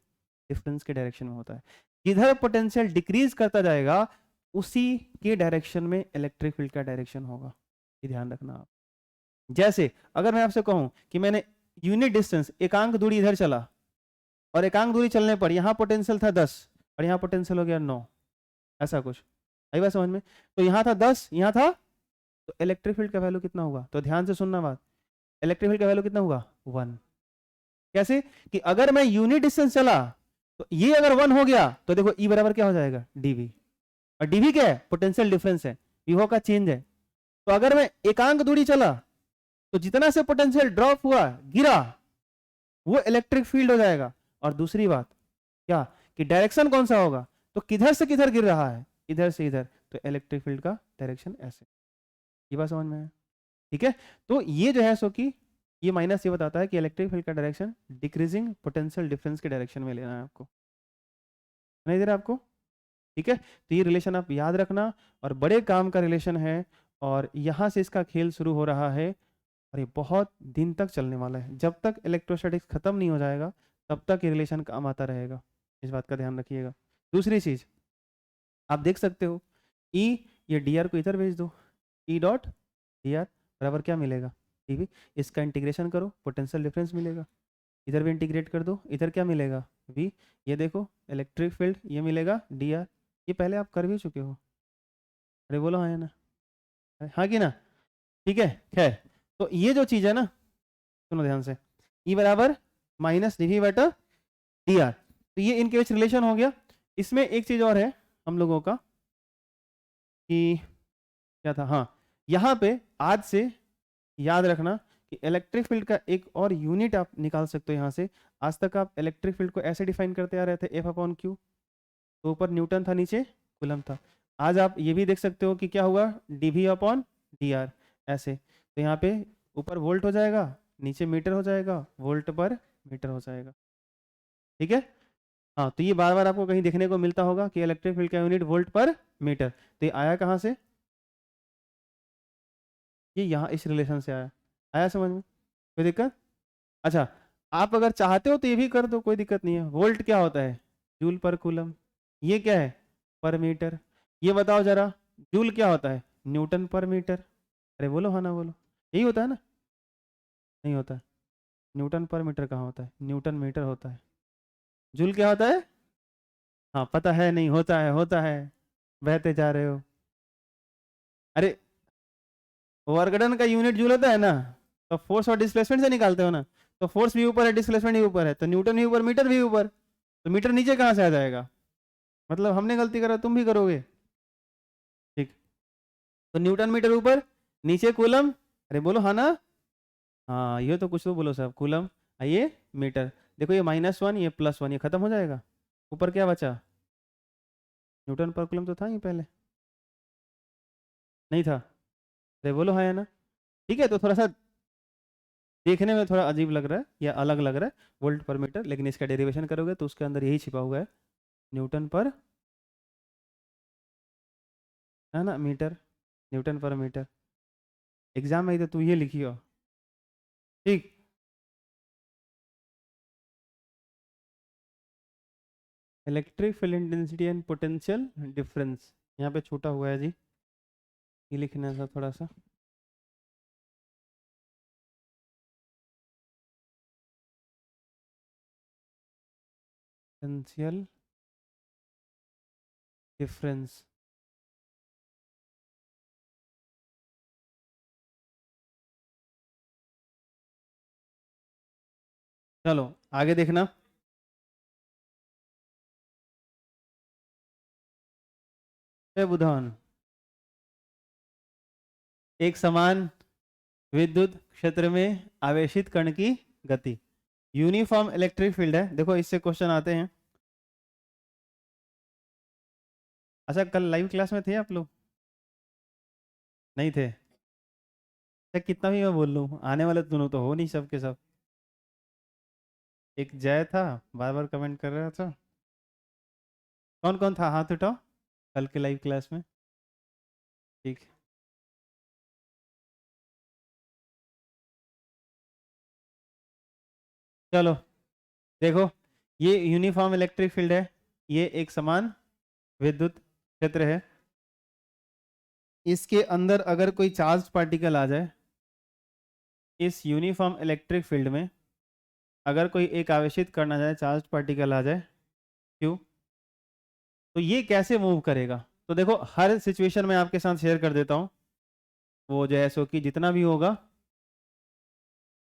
डिफरेंस के डायरेक्शन में होता है। जिधर पोटेंशियल डिक्रीज करता जाएगा उसी के डायरेक्शन में इलेक्ट्रिक फील्ड का डायरेक्शन होगा, ये ध्यान रखना आप। जैसे अगर मैं आपसे कहूं कि मैंने यूनिट डिस्टेंस, एकांक दूरी इधर चला, और एकांक दूरी चलने पर यहाँ पोटेंशियल था 10 और यहाँ पोटेंशियल हो गया 9, ऐसा कुछ आई बात समझ में। तो यहाँ था 10, यहाँ था, तो इलेक्ट्रिक फील्ड का वैल्यू कितना होगा, तो ध्यान से सुनना बात, इलेक्ट्रिक फील्ड का वैल्यू कितना होगा 1। कैसे कि अगर मैं यूनिट डिस्टेंस चला तो ये अगर 1 हो गया तो देखो ई बराबर क्या हो जाएगा डीवी, और डीवी क्या है, पोटेंशियल डिफरेंस है, विभव का चेंज है। तो अगर मैं एकांक दूरी चला तो जितना से पोटेंशियल ड्रॉप हुआ, गिरा, वो इलेक्ट्रिक फील्ड हो जाएगा। और दूसरी बात क्या कि डायरेक्शन कौन सा होगा, तो किधर से किधर गिर रहा है, इधर से इधर, तो इलेक्ट्रिक फील्ड का डायरेक्शन ऐसे। ये बात समझ में है, ठीक है। तो ये जो है सो कि ये माइनस ये बताता है कि इलेक्ट्रिक फील्ड का डायरेक्शन डिक्रीजिंग पोटेंशियल डिफरेंस के डायरेक्शन में लेना है आपको, नहीं दे रहा आपको, ठीक है। तो ये रिलेशन आप याद रखना, और बड़े काम का रिलेशन है, और यहां से इसका खेल शुरू हो रहा है, और ये बहुत दिन तक चलने वाला है, जब तक इलेक्ट्रोस्टैटिक्स खत्म नहीं हो जाएगा तब तक ये रिलेशन काम आता रहेगा, इस बात का ध्यान रखिएगा। दूसरी चीज आप देख सकते हो, ई, ये डी आर को इधर भेज दो, ई डॉट डी आर बराबर क्या मिलेगा, ठीक है, इसका इंटीग्रेशन करो, पोटेंशियल डिफरेंस मिलेगा, इधर भी इंटीग्रेट कर दो, इधर क्या मिलेगा वी, ये देखो इलेक्ट्रिक फील्ड, ये मिलेगा डी आर, ये पहले आप कर भी चुके हो, अरे बोलो हाँ या ना, हाँ कि ना। ठीक है खैर। तो ये जो चीज है ना, सुनो ध्यान से, ई बराबर माइनस डी वी बटा डी आर, तो ये इनके बीच रिलेशन हो गया। इसमें एक चीज और है हम लोगों का कि क्या था, हाँ यहाँ पे आज से याद रखना कि इलेक्ट्रिक फील्ड का एक और यूनिट आप निकाल सकते हो यहाँ से। आज तक आप इलेक्ट्रिक फील्ड को ऐसे डिफाइन करते आ रहे थे, एफ अपॉन क्यू, तो ऊपर न्यूटन था नीचे कूलम था। आज आप ये भी देख सकते हो कि क्या हुआ, D V upon D R ऐसे, तो यहाँ पे ऊपर वोल्ट हो जाएगा, नीचे मीटर हो जाएगा, वोल्ट पर मीटर हो जाएगा। ठीक है, हाँ तो ये बार बार आपको कहीं देखने को मिलता होगा कि इलेक्ट्रिक फील्ड का यूनिट वोल्ट पर मीटर, तो ये आया कहाँ से, ये यहाँ इस रिलेशन से आया। आया समझ में, कोई दिक्कत? अच्छा, आप अगर चाहते हो तो ये भी कर दो, कोई दिक्कत नहीं है। वोल्ट क्या होता है, जूल पर कूलम, ये क्या है, पर मीटर। ये बताओ जरा, जूल क्या होता है, न्यूटन पर मीटर। अरे बोलो हाँ ना बोलो, यही होता है ना, नहीं होता है, न्यूटन पर मीटर कहाँ होता है, न्यूटन मीटर होता है। जूल क्या होता है, हाँ पता है, नहीं होता है, होता है, बहते जा रहे हो। अरे वर्कडन का यूनिट जूल होता है ना, तो फोर्स और डिस्प्लेसमेंट से निकालते हो ना, तो फोर्स भी ऊपर है, डिस्प्लेसमेंट भी ऊपर है, तो न्यूटन भी ऊपर, मीटर भी ऊपर, तो मीटर नीचे कहाँ से आ जाएगा, मतलब हमने गलती करा तुम भी करोगे। ठीक, तो न्यूटन मीटर ऊपर, नीचे कूलम, अरे बोलो हाँ ना, हाँ ये तो कुछ तो बोलो साहब, कूलम, ये मीटर। देखो ये -1 ये +1, ये खत्म हो जाएगा, ऊपर क्या बचा, न्यूटन पर कूलम तो था ही पहले, नहीं था, अरे बोलो हाँ या ना। ठीक है, तो थोड़ा सा देखने में थोड़ा अजीब लग रहा है या अलग लग रहा है वोल्ट पर मीटर, लेकिन इसका डेरिवेशन करोगे तो उसके अंदर यही छिपा हुआ है, न्यूटन पर, है ना, मीटर, न्यूटन पर मीटर। एग्जाम में तो तू ये लिखियो। ठीक, electric field intensity and potential difference, यहाँ पे छूटा हुआ है जी, ये लिखना था थोड़ा सा। पोटेंशियल डिफरेंस, चलो आगे देखना। बुधान, एक समान विद्युत क्षेत्र में आवेशित कण की गति, यूनिफॉर्म इलेक्ट्रिक फील्ड है। देखो इससे क्वेश्चन आते हैं। अच्छा कल लाइव क्लास में थे आप लोग, नहीं थे? अच्छा, कितना भी मैं बोल लूँ, आने वाले दोनों तो हो नहीं सब के सब। एक जय था, बार बार कमेंट कर रहा था। कौन कौन था, हाथ उठाओ कल के लाइव क्लास में। ठीक, चलो देखो, ये यूनिफॉर्म इलेक्ट्रिक फील्ड है, ये एक समान विद्युत क्षेत्र है। इसके अंदर अगर कोई चार्ज पार्टिकल आ जाए, इस यूनिफॉर्म इलेक्ट्रिक फील्ड में अगर कोई एक आवेशित करना जाए, चार्ज पार्टिकल आ जाए, क्यों, तो ये कैसे मूव करेगा। तो देखो हर सिचुएशन में आपके साथ शेयर कर देता हूँ, वो जो एसओ की जितना भी होगा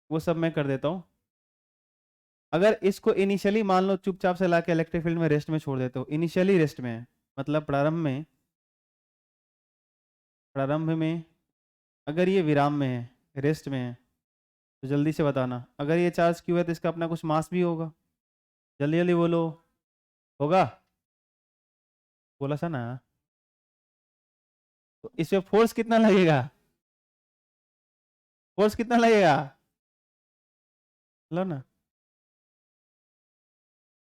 वो सब मैं कर देता हूँ। अगर इसको इनिशियली मान लो चुपचाप से लाके इलेक्ट्रिक फील्ड में रेस्ट में छोड़ देते हो, इनिशियली रेस्ट में है, मतलब प्रारंभ में अगर ये विराम में है, रेस्ट में है, तो जल्दी से बताना। अगर ये चार्ज क्यू है तो इसका अपना कुछ मास भी होगा, जल्दी जल्दी बोलो, होगा, बोला सा ना। तो इसमें फोर्स कितना लगेगा, फोर्स कितना लगेगा, लो ना,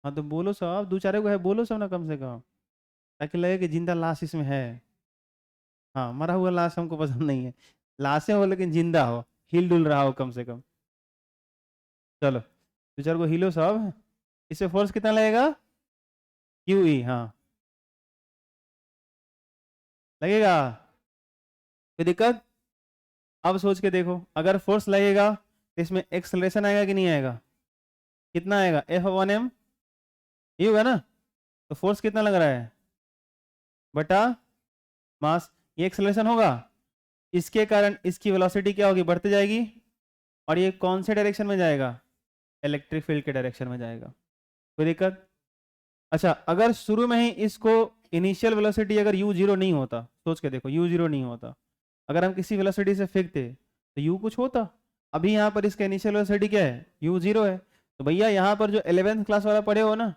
हाँ तो बोलो सब, दो चारे को है बोलो सब ना कम से कम, ताकि लगे कि जिंदा लाश इसमें है। हाँ मरा हुआ लाश हमको पसंद नहीं है, लाशें हो लेकिन जिंदा हो, हिल डुल रहा हो कम से कम। चलो दो चार को हिलो सब, इससे फोर्स कितना लगेगा, क्यू ई, हाँ लगेगा, कोई दिक्कत? अब सोच के देखो, अगर फोर्स लगेगा तो इसमें एक्सलेशन आएगा कि नहीं आएगा, कितना आएगा, F1m, ये होगा ना, तो फोर्स कितना लग रहा है बटा मास, ये एक्सलेशन होगा, इसके कारण इसकी वेलोसिटी क्या होगी, बढ़ती जाएगी, और ये कौन से डायरेक्शन में जाएगा, इलेक्ट्रिक फील्ड के डायरेक्शन में जाएगा। कोई दिक्कत? अच्छा, अगर शुरू में ही इसको इनिशियल वेलोसिटी अगर u जीरो नहीं होता, सोच के देखो u जीरो नहीं होता, अगर हम किसी वेलोसिटी से फेंकते तो u कुछ होता। अभी यहाँ पर इसका इनिशियल वेलोसिटी क्या है, u जीरो है। तो भैया यहाँ पर जो 11th क्लास वाला पढ़े हो ना,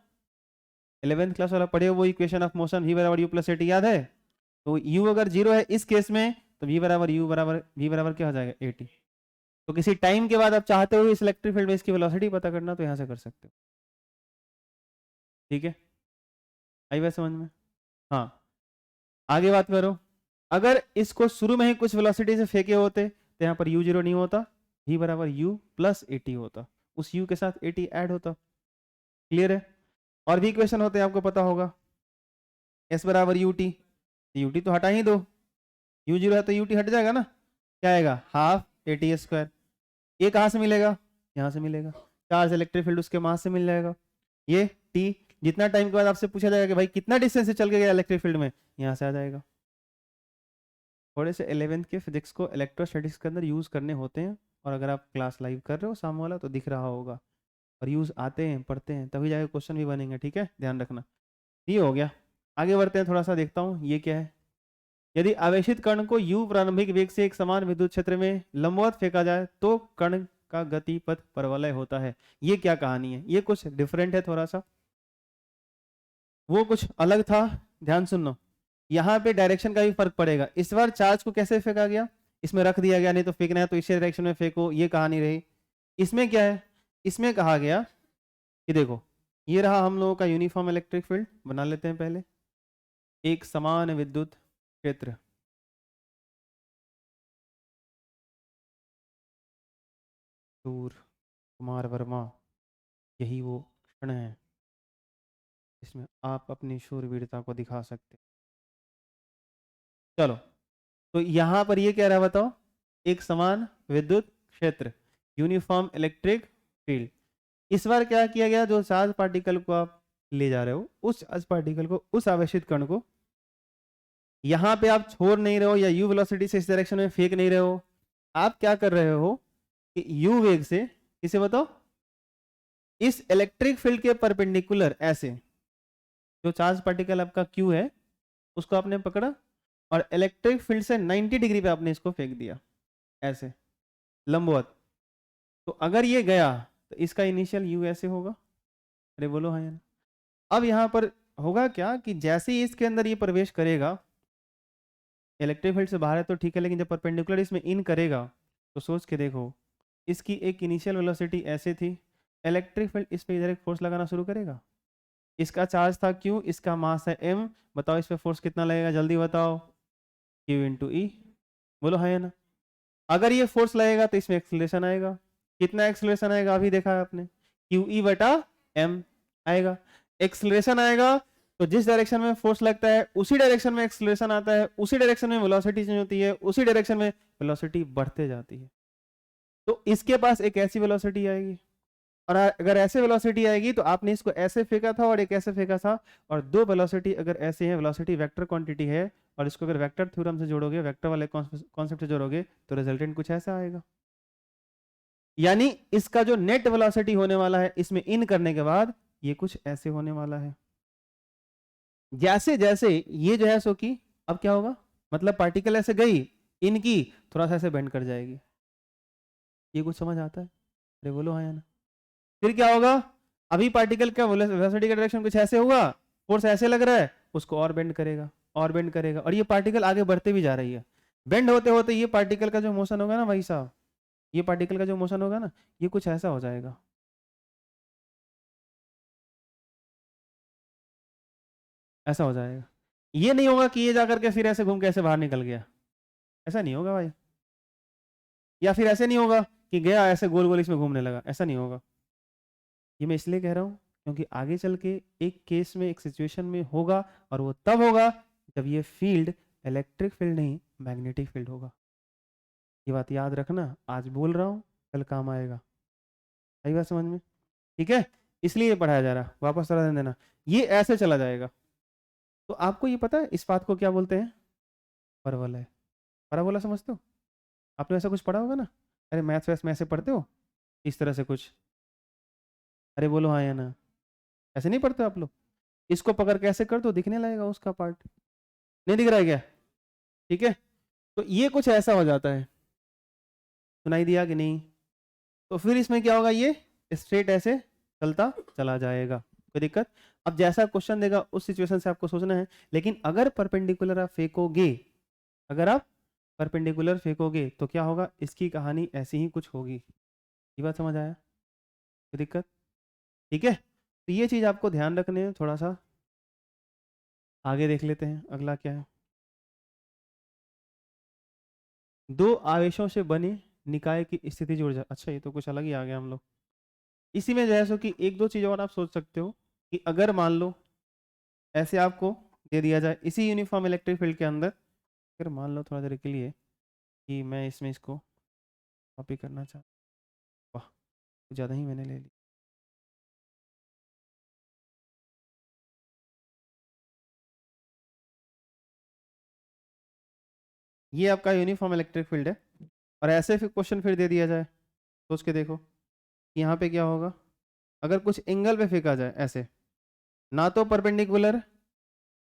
11th क्लास वाला पढ़े हो वो इक्वेशन ऑफ मोशन v बराबर u प्लस एटी याद है? तो u अगर जीरो है इस केस में तो v बराबर क्या हो जाएगा, 80। तो किसी टाइम के बाद आप चाहते हो इस इलेक्ट्रिक फील्ड में इसकी वेलोसिटी पता करना, तो यहाँ से कर सकते हो। ठीक है, आई बात समझ में? हाँ, आगे बात करो। अगर इसको शुरू में ही कुछ वेलोसिटी से फेंके होते तो यहाँ पर u जीरो नहीं होता, v बराबर u प्लस 80 होता, उस u के साथ 80 ऐड होता। क्लियर है? और भी इक्वेशन होते हैं आपको पता होगा, s बराबर ut, ut तो हटा ही दो, u जीरो है तो ut हट जाएगा ना, क्या आएगा, हाफ 80 स्क्वायर। ये कहाँ से मिलेगा, यहाँ से मिलेगा, चार्ज इलेक्ट्रिक फील्ड उसके मास से मिल जाएगा। ये t जितना टाइम के बाद आपसे पूछा जाएगा कि भाई कितना डिस्टेंस से चल के गया इलेक्ट्रिक फील्ड में, यहाँ से आ जाएगा। थोड़े से 11th के फिजिक्स को इलेक्ट्रोस्टैटिक्स के अंदर यूज करने होते हैं, और अगर आप क्लास लाइव कर रहे हो सामने वाला तो दिख रहा होगा, और यूज आते हैं, पढ़ते हैं, तभी जाके क्वेश्चन भी बनेंगे। ठीक है, ध्यान रखना। ये हो गया, आगे बढ़ते हैं, थोड़ा सा देखता हूँ ये क्या है। यदि आवेशित कण को u प्रारंभिक वेग से एक समान विद्युत क्षेत्र में लंबवत फेंका जाए तो कण का गति पथ परवलय होता है। ये क्या कहानी है, ये कुछ डिफरेंट है थोड़ा सा, वो कुछ अलग था, ध्यान सुनो। यहाँ पे डायरेक्शन का भी फर्क पड़ेगा। इस बार चार्ज को कैसे फेंका गया, इसमें रख दिया गया, नहीं तो फेंकना है तो इसी डायरेक्शन में फेंको, ये कहानी रही। इसमें क्या है, इसमें कहा गया कि देखो ये रहा हम लोगों का यूनिफॉर्म इलेक्ट्रिक फील्ड, बना लेते हैं पहले, एक समान विद्युत क्षेत्र, सूर कुमार वर्मा, यही वो क्षण है इसमें आप अपनी शूरवीरता को दिखा सकते। चलो, तो यहां पर ये कह रहा है बताओ, एक समान विद्युत क्षेत्र, यूनिफॉर्म इलेक्ट्रिक फील्ड। इस बार क्या किया गया, जो चार्ज पार्टिकल को आप ले जा रहे हो, उस चार्ज पार्टिकल को, उस आवेशित कण को यहां पे आप छोड़ नहीं रहे हो या u वेलोसिटी से इस डायरेक्शन में फेंक नहीं रहे हो, आप क्या कर रहे हो कि u वेग से, किसे बताओ, इस इलेक्ट्रिक फील्ड के परपेंडिकुलर ऐसे, जो चार्ज पार्टिकल आपका q है उसको आपने पकड़ा और इलेक्ट्रिक फील्ड से 90 डिग्री पे आपने इसको फेंक दिया ऐसे लंबवत। तो अगर ये गया तो इसका इनिशियल u ऐसे होगा, अरे बोलो हाँ या ना। अब यहाँ पर होगा क्या कि जैसे ही इसके अंदर ये प्रवेश करेगा, इलेक्ट्रिक फील्ड से बाहर है तो ठीक है, लेकिन जब परपेंडिकुलर इसमें इन करेगा तो सोच के देखो, इसकी एक इनिशियल वेलोसिटी ऐसे थी, इलेक्ट्रिक फील्ड इस पे इधर एक फोर्स लगाना शुरू करेगा, इसका चार्ज था q, इसका मास है m, बताओ इस पे फोर्स कितना लगेगा, जल्दी बताओ, q इंटू ई, बोलो हाँ या ना। अगर ये फोर्स लगेगा तो इसमें एक्सेलरेशन आएगा, कितना एक्सेलरेशन आएगा अभी देखा है आपने, क्यू ई बटा एम आएगा। एक्सेलरेशन आएगा तो जिस डायरेक्शन में फोर्स लगता है उसी डायरेक्शन में एक्सेलरेशन आता है, उसी डायरेक्शन में वेलोसिटी चेंज होती है, उसी डायरेक्शन में वेलोसिटी बढ़ते जाती है। तो इसके पास एक ऐसी वेलोसिटी आएगी, और अगर ऐसे वेलोसिटी आएगी तो आपने इसको ऐसे फेंका था और एक ऐसे फेंका था, और दो वेलोसिटी अगर ऐसे हैं, वेलोसिटी वेक्टर क्वांटिटी है, और इसको अगर वेक्टर थ्योरम से जोड़ोगे, वेक्टर वाले कॉन्सेप्ट से जोड़ोगे तो रिजल्टेंट कुछ ऐसा आएगा। यानी इसका जो नेट वेलोसिटी होने वाला है इसमें इन करने के बाद ये कुछ ऐसे होने वाला है। जैसे जैसे ये जो है सो की अब क्या होगा, मतलब पार्टिकल ऐसे गई, इनकी थोड़ा सा ऐसे बेंड कर जाएगी। ये कुछ समझ आता है, अरे बोलो हाँ या ना। फिर क्या होगा, अभी पार्टिकल का वेलोसिटी का डायरेक्शन कुछ ऐसे होगा, फोर्स ऐसे लग रहा है, उसको और बेंड करेगा, और बेंड करेगा, और ये पार्टिकल आगे बढ़ते भी जा रही है। बेंड होते होते ये पार्टिकल का जो मोशन होगा ना भाई साहब, ये पार्टिकल का जो मोशन होगा ना, ये कुछ ऐसा हो जाएगा, ऐसा हो जाएगा। ये नहीं होगा कि ये जाकर के फिर ऐसे घूम के ऐसे बाहर निकल गया, ऐसा नहीं होगा भाई। या फिर ऐसे नहीं होगा कि गया ऐसे गोल गोल इसमें घूमने लगा, ऐसा नहीं होगा। ये मैं इसलिए कह रहा हूँ क्योंकि आगे चल के एक केस में, एक सिचुएशन में होगा, और वो तब होगा जब ये फील्ड इलेक्ट्रिक फील्ड नहीं मैग्नेटिक फील्ड होगा। ये बात याद रखना, आज बोल रहा हूँ कल काम आएगा। आई बात समझ में? ठीक है, इसलिए ये पढ़ाया जा रहा, वापस थोड़ा ध्यान देना। ये ऐसे चला जाएगा, तो आपको ये पता है इस बात को क्या बोलते हैं, परवलय। पैराबोला समझते हो? आपने ऐसा कुछ पढ़ा होगा ना? अरे मैथ्स वैस में ऐसे पढ़ते हो इस तरह से कुछ? अरे बोलो हाँ या ना। ऐसे नहीं पढ़ते आप लोग? इसको पकड़ के ऐसे कर दो, दिखने लगेगा उसका पार्ट। नहीं दिख रहा है क्या? ठीक है, तो ये कुछ ऐसा हो जाता है। सुनाई दिया कि नहीं? तो फिर इसमें क्या होगा, ये स्ट्रेट ऐसे चलता चला जाएगा, कोई दिक्कत? अब जैसा क्वेश्चन देगा उस सिचुएशन से आपको सोचना है। लेकिन अगर परपेंडिकुलर आप फेंकोगे, अगर आप परपेंडिकुलर फेंकोगे तो क्या होगा, इसकी कहानी ऐसी ही कुछ होगी। ये बात समझ आया? कोई दिक्कत? ठीक है, तो ये चीज आपको ध्यान रखने है। थोड़ा सा आगे देख लेते हैं, अगला क्या है। दो आवेशों से बने निकाय की स्थितिज ऊर्जा। अच्छा, ये तो कुछ अलग ही आ गया हम लोग। इसी में जैसे कि एक दो चीज और आप सोच सकते हो कि अगर मान लो ऐसे आपको दे दिया जाए इसी यूनिफॉर्म इलेक्ट्रिक फील्ड के अंदर, अगर मान लो थोड़ा देर के लिए कि मैं इसमें इसको कॉपी करना चाहता, वाह कुछ ज़्यादा ही मैंने ले ली। ये आपका यूनिफॉर्म इलेक्ट्रिक फील्ड है, और ऐसे फिर क्वेश्चन फिर दे दिया जाए, सोच के देखो कि यहाँ पे क्या होगा अगर कुछ एंगल पे फेंका जाए ऐसे, ना तो परपेंडिकुलर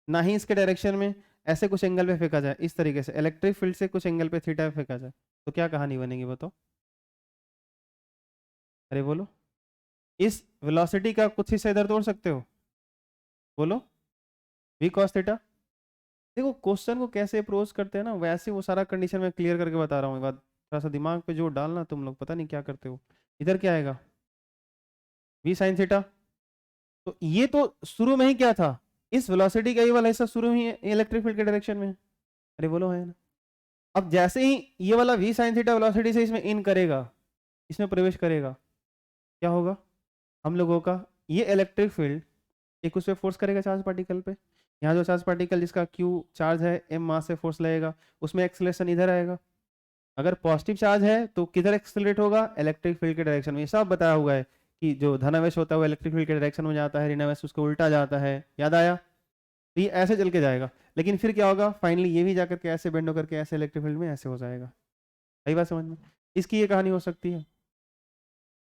ना ही इसके डायरेक्शन में, ऐसे कुछ एंगल पे फेंका जाए इस तरीके से, इलेक्ट्रिक फील्ड से कुछ एंगल पे थीटा पे फेंका जाए, तो क्या कहानी बनेगी बताओ? अरे बोलो, इस वेलोसिटी का कुछ हिस्सा इधर तोड़ सकते हो? बोलो, वी कॉस थीटा। देखो क्वेश्चन को कैसे अप्रोच करते हैं ना, वैसे वो सारा कंडीशन में क्लियर करके बता रहा हूँ। बात थोड़ा सा दिमाग पे जोर डालना, तुम लोग पता नहीं क्या करते हो। इधर क्या आएगा, वी साइन थीटा। तो ये तो शुरू में ही क्या था, इस वेलोसिटी का ये वाला हिस्सा शुरू में ही इलेक्ट्रिक फील्ड के डायरेक्शन में है। अरे बोलो है ना। अब जैसे ही ये वाला वी साइन थीटा वेलोसिटी से इसमें इन करेगा, इसमें प्रवेश करेगा, क्या होगा, हम लोगों का ये इलेक्ट्रिक फील्ड एक उस पर फोर्स करेगा चार्ज पार्टिकल पे। यहाँ जो चार्ज पार्टिकल जिसका क्यू चार्ज है, एम मास से फोर्स लगेगा, उसमें एक्सेलरेशन इधर आएगा। अगर पॉजिटिव चार्ज है तो किधर एक्सेलरेट होगा, इलेक्ट्रिक फील्ड के डायरेक्शन में। ये सब बताया हुआ है कि जो धनावेश होता है वो इलेक्ट्रिक फील्ड के डायरेक्शन में जाता है, ऋणावेश उसको उल्टा जाता है, याद आया? तो ये ऐसे चल के जाएगा, लेकिन फिर क्या होगा, फाइनली ये भी जाकर के ऐसे बेंड होकर के ऐसे इलेक्ट्रिक फील्ड में ऐसे हो जाएगा। सही बात समझ में? इसकी ये कहानी हो सकती है।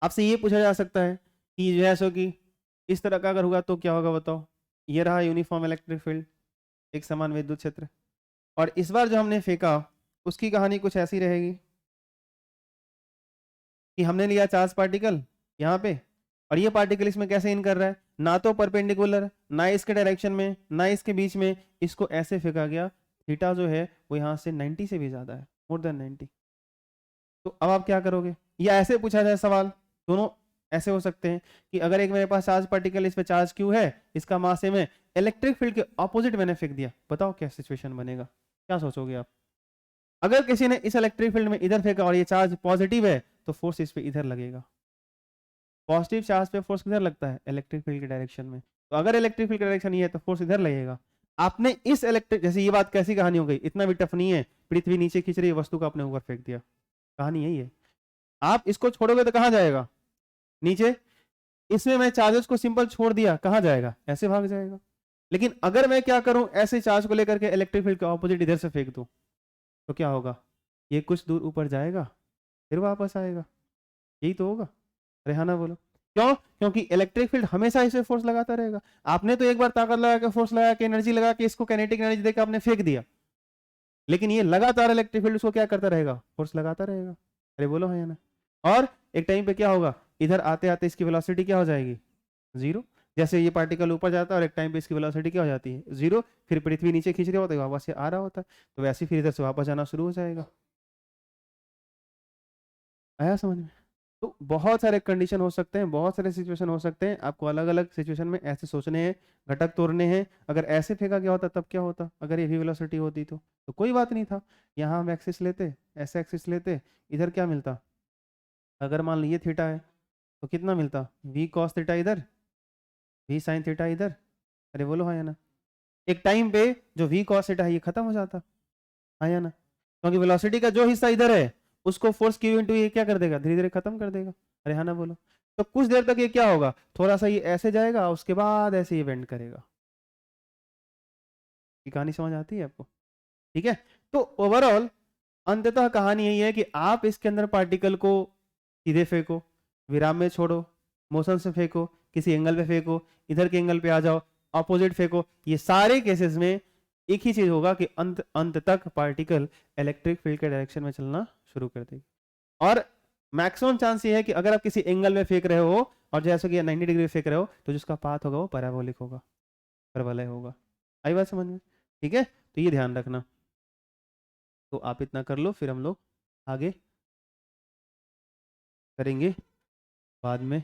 आपसे ये पूछा जा सकता है कि जो है सो कि इस तरह का अगर हुआ तो क्या होगा बताओ? ये रहा यूनिफॉर्म इलेक्ट्रिक फील्ड, एक समान विद्युत क्षेत्र, और इस बार जो हमने फेंका उसकी कहानी कुछ ऐसी रहेगी कि हमने लिया चार्ज पार्टिकल यहाँ पे, और ये पार्टिकल इसमें कैसे इन कर रहा है, ना तो परपेंडिकुलर ना इसके डायरेक्शन में ना इसके बीच में, इसको ऐसे फेंका गया। थीटा जो है वो यहाँ से 90 से भी ज्यादा है, मोर देन 90। तो अब आप क्या करोगे, या ऐसे पूछा जाए सवाल, दोनों ऐसे हो सकते हैं कि अगर एक मेरे पास चार्ज पार्टिकल, इस पे चार्ज क्यू है, इसका मास m है, इलेक्ट्रिक फील्ड के ऑपोजिट मैंने फेंक दिया, बताओ क्या सिचुएशन बनेगा, क्या सोचोगे आप? अगर किसी ने इस इलेक्ट्रिक फील्ड में इधर फेंका और ये चार्ज पॉजिटिव है तो फोर्स इस पे इधर लगेगा। पॉजिटिव चार्ज पे फोर्स किधर लगता है, इलेक्ट्रिक फील्ड के डायरेक्शन में। तो अगर इलेक्ट्रिक फील्ड का डायरेक्शन ये है तो फोर्स इधर लगेगा। आपने इस इलेक्ट्रिक, जैसे ये बात कैसी कहानी हो गई, इतना भी टफ नहीं है, पृथ्वी नीचे खींच रही है, वस्तु को अपने ऊपर फेंक दिया, कहानी यही है। आप इसको छोड़ोगे तो कहां जाएगा, नीचे। इसमें मैं चार्जेस को सिंपल छोड़ दिया, कहां जाएगा, ऐसे भाग जाएगा। लेकिन अगर मैं क्या करूं, ऐसे चार्ज को लेकर के इलेक्ट्रिक फील्ड के ऑपोजिट इधर से फेंक दूं, तो क्या होगा, ये कुछ दूर ऊपर जाएगा फिर वापस आएगा, यही तो होगा। रेहाना बोलो, क्यों? क्योंकि इलेक्ट्रिक फील्ड हमेशा इसे फोर्स लगाता रहेगा। आपने तो एक बार ताकत लगा के, फोर्स लगा के, एनर्जी लगा के, इसको काइनेटिक एनर्जी देकर आपने फेंक दिया, लेकिन ये लगातार इलेक्ट्रिक फील्ड उसको क्या करता रहेगा, फोर्स लगाता रहेगा। अरे बोलो है ना। और एक टाइम पे क्या होगा, इधर आते आते इसकी वेलोसिटी क्या हो जाएगी, जीरो। जैसे ये पार्टिकल ऊपर जाता है और एक टाइम पे इसकी वेलोसिटी क्या हो जाती है, जीरो। फिर पृथ्वी नीचे खींच रही होता है, वापस से आ रहा होता है, तो वैसे फिर इधर से वापस जाना शुरू हो जाएगा। आया समझ में? तो बहुत सारे कंडीशन हो सकते हैं, बहुत सारे सिचुएशन हो सकते हैं, आपको अलग अलग सिचुएशन में ऐसे सोचने हैं, घटक तोड़ने हैं। अगर ऐसे फेंका गया होता तब क्या होता, अगर ये भी वेलोसिटी होती तो कोई बात नहीं था। यहाँ हम एक्सिस लेते, ऐसे एक्सिस लेते, इधर क्या मिलता, अगर मान लीजिए थीटा है तो कितना मिलता, वी कॉस थीटा इधर, वी साइन थीटा इधर। अरे बोलो हाँ या ना। एक टाइम पे जो वी कॉस थीटा है ये खत्म हो जाता, हाँ या ना, क्योंकि वेलोसिटी का जो हिस्सा इधर है उसको फोर्स क्यू इंटू ये क्या कर देगा, धीरे धीरे खत्म कर देगा। अरे हाँ ना बोलो। तो कुछ देर तक ये क्या होगा, थोड़ा सा ये ऐसे जाएगा, उसके बाद ऐसे ये बेंड करेगा। ये कहानी समझ आती है आपको? ठीक है, तो ओवरऑल अंततः कहानी यही है कि आप इसके अंदर पार्टिकल को सीधे फेंको, विराम में छोड़ो, मोशन से फेंको, किसी एंगल पे फेंको, इधर के एंगल पे आ जाओ, ऑपोजिट फेंको, ये सारे केसेस में एक ही चीज होगा कि अंत तक पार्टिकल इलेक्ट्रिक फील्ड के डायरेक्शन में चलना शुरू कर देगी। और मैक्सिमम चांस ये है कि अगर आप किसी एंगल में फेंक रहे हो और जैसे कि 90 डिग्री फेंक रहे हो तो जिसका पाथ होगा वो पैराबोलिक होगा, परवलय होगा। आई बात समझ में? ठीक है, तो ये ध्यान रखना। तो आप इतना कर लो, फिर हम लोग आगे करेंगे बाद में।